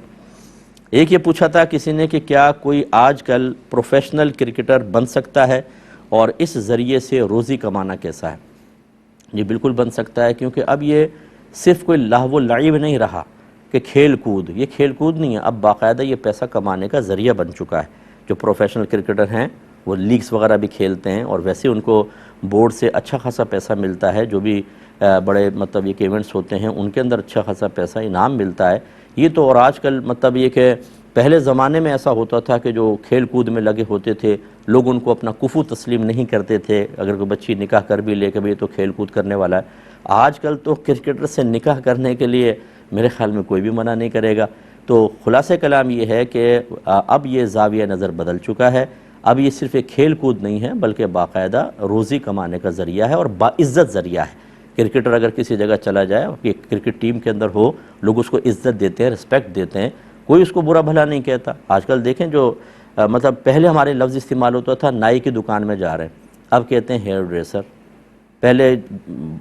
ایک یہ پوچھا تھا کسی نے کہ کیا کوئی آج کل پروفیشنل کرکٹر بن سکتا ہے اور اس ذریعے سے روزی کمانا کیسا ہے؟ جی بالکل بن سکتا ہے، کیونکہ اب یہ صرف کوئی لہو و لعب نہیں رہا کہ کھیل کود، یہ کھیل کود نہیں ہے، اب باقاعدہ یہ پیسہ کمانے کا ذریعہ بن چکا ہے۔ جو پروفیشنل کرکٹر ہیں وہ لیگز وغیرہ بھی کھیلتے ہیں اور ویسے ان کو بورڈ سے اچھا خاصا پیسہ ملتا ہے، جو بھی بڑے مطلب یہ کہ ایونٹس ہوتے ہیں ان کے اندر اچھا خاصا پیسہ انعام ملتا ہے۔ یہ تو اور آج کل مطلب یہ کہ پہلے زمانے میں ایسا ہوتا تھا کہ جو کھیل کود میں لگے ہوتے تھے لوگ ان کو اپنا کفو تسلیم نہیں کرتے تھے، اگر کوئی بچی نکاح کر بھی لے کہ بھئی یہ تو کھیل کود کرنے والا ہے۔ آج کل تو کرکٹر سے نکاح کرنے کے لیے میرے خیال میں کوئی بھی منع نہیں کرے گا۔ تو خلاصہ کلام یہ ہے کہ اب یہ زاویہ نظر بدل چکا ہے، اب یہ صرف ایک کھیل کود نہیں ہے بلکہ باقاعدہ روزی کمانے کا ذریعہ ہے اور باعزت ذریعہ ہے۔ کرکٹر اگر کسی جگہ چلا جائے اور کرکٹ ٹیم کے اندر ہو، لوگ اس کو عزت دیتے ہیں، رسپیکٹ دیتے ہیں، کوئی اس کو برا بھلا نہیں کہتا۔ آج کل دیکھیں جو مطلب پہلے ہمارے لفظ استعمال ہوتا تھا نائی کی دکان میں جا رہے ہیں، اب کہتے ہیں ہیئر ڈریسر۔ پہلے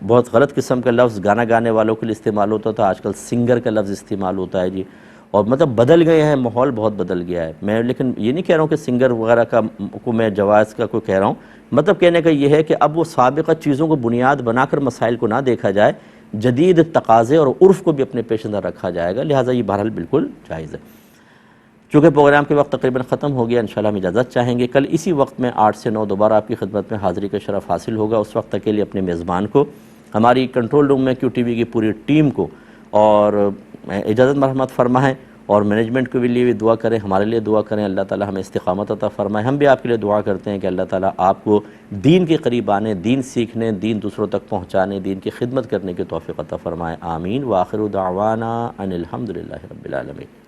بہت غلط قسم کا لفظ گانا گانے والوں کے لیے استعمال ہوتا تھا، آج کل سنگر کا لفظ استعمال ہوتا ہے جی، اور مطلب بدل گئے ہیں، ماحول بہت بدل گیا ہے۔ میں لیکن یہ نہیں کہہ رہا ہوں کہ سنگر وغیرہ کو میں جواز کا کوئی کہہ رہا ہوں، مطلب کہنے کا یہ ہے کہ اب وہ سابقہ چیزوں کو بنیاد بنا کر مسائل کو نہ دیکھا جائے، جدید تقاضے اور عرف کو بھی اپنے پیش نظر رکھا جائے گا، لہٰذا یہ بہرحال بالکل جائز ہے۔ چونکہ پروگرام کے وقت تقریباً ختم ہو گیا، انشاءاللہ ہم اجازت چاہیں گے، کل اسی وقت میں 8 سے 9 دوبارہ آپ کی خدمت میں حاضری کا شرف حاصل ہوگا۔ اس وقت تک کے لیے اپنے میزبان کو، ہماری کنٹرول روم میں کیو ٹی وی کی پوری ٹیم کو اور اجازت مرحمت فرمائیں، اور مینجمنٹ کے لیے بھی دعا کریں، ہمارے لیے دعا کریں، اللہ تعالی ہمیں استقامت عطا فرمائے۔ ہم بھی آپ کے لیے دعا کرتے ہیں کہ اللہ تعالی آپ کو دین کے قریب آنے، دین سیکھنے، دین دوسروں تک پہنچانے، دین کی خدمت کرنے کی توفیق عطا فرمائے، آمین۔ وآخر دعوانا ان الحمدللہ رب العالمین۔